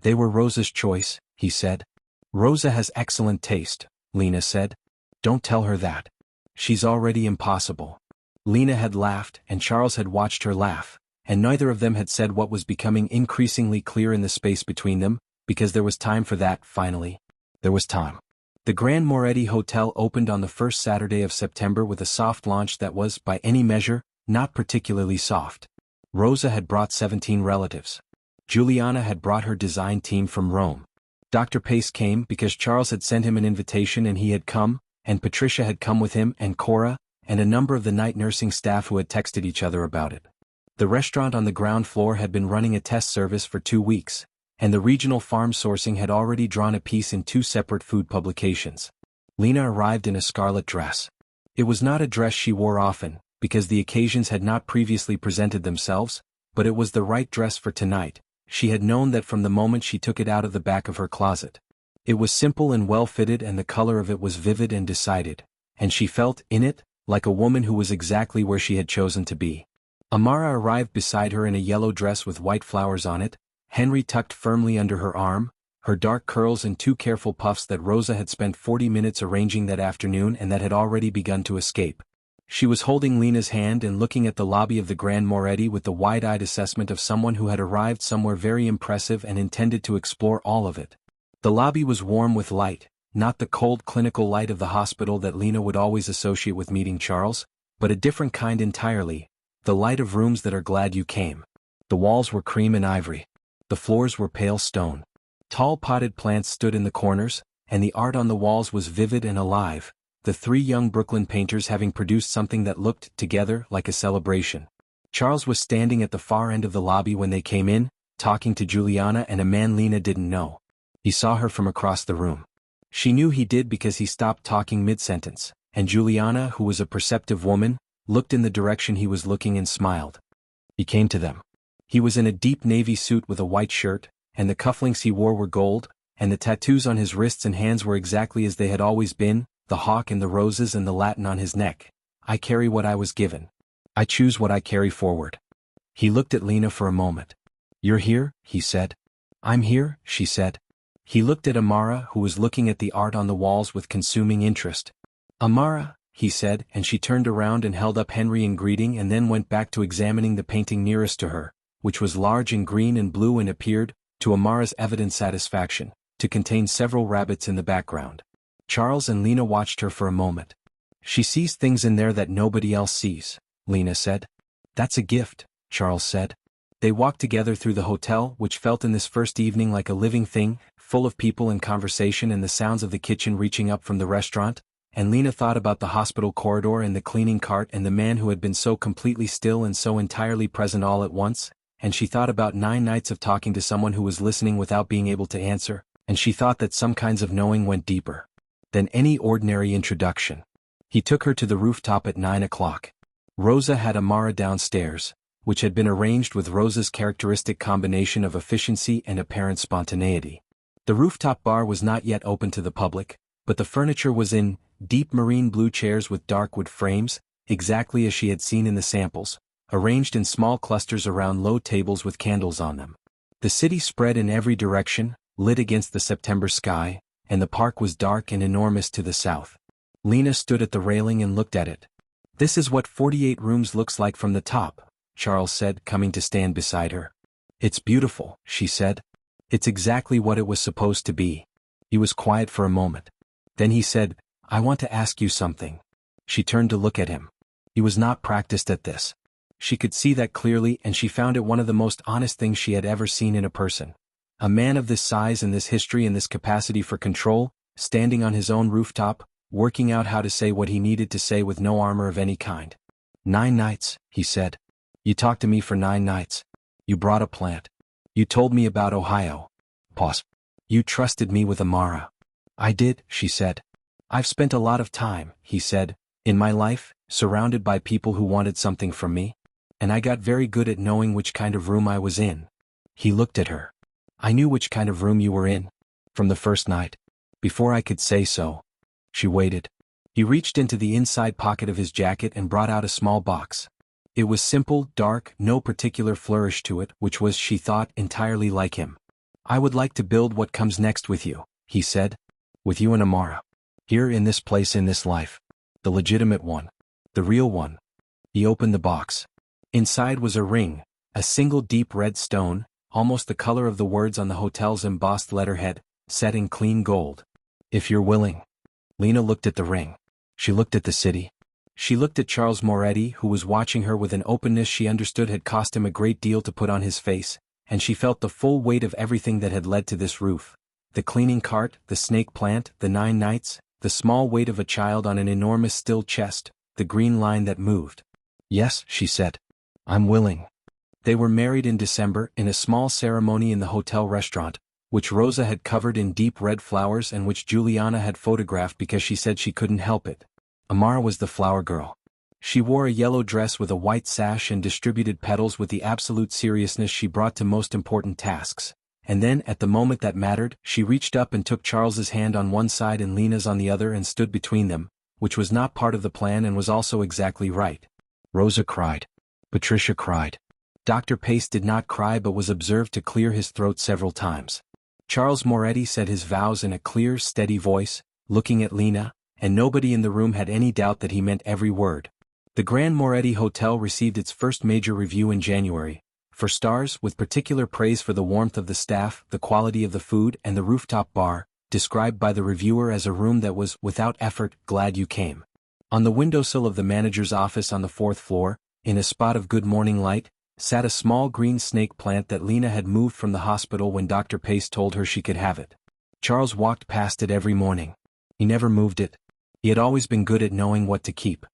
"They were Rosa's choice," he said. "Rosa has excellent taste," Lena said. "Don't tell her that. She's already impossible." Lena had laughed and Charles had watched her laugh, and neither of them had said what was becoming increasingly clear in the space between them, because there was time for that, finally. There was time. The Grand Moretti Hotel opened on the first Saturday of September with a soft launch that was, by any measure, not particularly soft. Rosa had brought 17 relatives. Juliana had brought her design team from Rome. Dr. Pace came because Charles had sent him an invitation and he had come, and Patricia had come with him and Cora, and a number of the night nursing staff who had texted each other about it. The restaurant on the ground floor had been running a test service for 2 weeks, and the regional farm sourcing had already drawn a piece in 2 separate food publications. Lena arrived in a scarlet dress. It was not a dress she wore often, because the occasions had not previously presented themselves, but it was the right dress for tonight. She had known that from the moment she took it out of the back of her closet. It was simple and well-fitted and the color of it was vivid and decided, and she felt, in it, like a woman who was exactly where she had chosen to be. Amara arrived beside her in a yellow dress with white flowers on it, Henry tucked firmly under her arm, her dark curls in 2 careful puffs that Rosa had spent 40 minutes arranging that afternoon and that had already begun to escape. She was holding Lena's hand and looking at the lobby of the Grand Moretti with the wide-eyed assessment of someone who had arrived somewhere very impressive and intended to explore all of it. The lobby was warm with light, not the cold clinical light of the hospital that Lena would always associate with meeting Charles, but a different kind entirely, the light of rooms that are glad you came. The walls were cream and ivory. The floors were pale stone. Tall potted plants stood in the corners, and the art on the walls was vivid and alive, the 3 young Brooklyn painters having produced something that looked, together, like a celebration. Charles was standing at the far end of the lobby when they came in, talking to Juliana and a man Lena didn't know. He saw her from across the room. She knew he did because he stopped talking mid-sentence, and Juliana, who was a perceptive woman, looked in the direction he was looking and smiled. He came to them. He was in a deep navy suit with a white shirt, and the cufflinks he wore were gold, and the tattoos on his wrists and hands were exactly as they had always been, the hawk and the roses and the Latin on his neck. "I carry what I was given. I choose what I carry forward." He looked at Lena for a moment. "You're here?" he said. "I'm here," she said. He looked at Amara, who was looking at the art on the walls with consuming interest. "Amara," he said, and she turned around and held up Henry in greeting and then went back to examining the painting nearest to her, which was large and green and blue and appeared, to Amara's evident satisfaction, to contain several rabbits in the background. Charles and Lena watched her for a moment. "She sees things in there that nobody else sees," Lena said. "That's a gift," Charles said. They walked together through the hotel, which felt in this first evening like a living thing, full of people and conversation and the sounds of the kitchen reaching up from the restaurant, and Lena thought about the hospital corridor and the cleaning cart and the man who had been so completely still and so entirely present all at once, and she thought about 9 nights of talking to someone who was listening without being able to answer, and she thought that some kinds of knowing went deeper than any ordinary introduction. He took her to the rooftop at 9 o'clock. Rosa had Amara downstairs, which had been arranged with Rosa's characteristic combination of efficiency and apparent spontaneity. The rooftop bar was not yet open to the public, but the furniture was in deep marine blue chairs with dark wood frames, exactly as she had seen in the samples, arranged in small clusters around low tables with candles on them. The city spread in every direction, lit against the September sky, and the park was dark and enormous to the south. Lena stood at the railing and looked at it. "This is what 48 rooms looks like from the top," Charles said, coming to stand beside her. "It's beautiful," she said. "It's exactly what it was supposed to be." He was quiet for a moment. Then he said, "I want to ask you something." She turned to look at him. He was not practiced at this. She could see that clearly, and she found it one of the most honest things she had ever seen in a person. A man of this size and this history and this capacity for control, standing on his own rooftop, working out how to say what he needed to say with no armor of any kind. 9 nights, he said. "You talked to me for 9 nights. You brought a plant. You told me about Ohio." Pause. "You trusted me with Amara." "I did," she said. "I've spent a lot of time," he said, "in my life, surrounded by people who wanted something from me. And I got very good at knowing which kind of room I was in." He looked at her. "I knew which kind of room you were in. From the first night. Before I could say so." She waited. He reached into the inside pocket of his jacket and brought out a small box. It was simple, dark, no particular flourish to it, which was, she thought, entirely like him. "I would like to build what comes next with you," he said. "With you and Amara. Here in this place, in this life. The legitimate one. The real one." He opened the box. Inside was a ring, a single deep red stone, almost the color of the words on the hotel's embossed letterhead, set in clean gold. "If you're willing." Lena looked at the ring. She looked at the city. She looked at Charles Moretti, who was watching her with an openness she understood had cost him a great deal to put on his face, and she felt the full weight of everything that had led to this roof. The cleaning cart, the snake plant, the 9 nights, the small weight of a child on an enormous still chest, the green line that moved. "Yes," she said. "I'm willing." They were married in December in a small ceremony in the hotel restaurant, which Rosa had covered in deep red flowers and which Juliana had photographed because she said she couldn't help it. Amara was the flower girl. She wore a yellow dress with a white sash and distributed petals with the absolute seriousness she brought to most important tasks. And then, at the moment that mattered, she reached up and took Charles's hand on one side and Lena's on the other and stood between them, which was not part of the plan and was also exactly right. Rosa cried. Patricia cried. Dr. Pace did not cry but was observed to clear his throat several times. Charles Moretti said his vows in a clear, steady voice, looking at Lena, and nobody in the room had any doubt that he meant every word. The Grand Moretti Hotel received its first major review in January, 4 stars, with particular praise for the warmth of the staff, the quality of the food, and the rooftop bar, described by the reviewer as a room that was, without effort, glad you came. On the windowsill of the manager's office on the 4th floor, in a spot of good morning light, sat a small green snake plant that Lena had moved from the hospital when Dr. Pace told her she could have it. Charles walked past it every morning. He never moved it. He had always been good at knowing what to keep.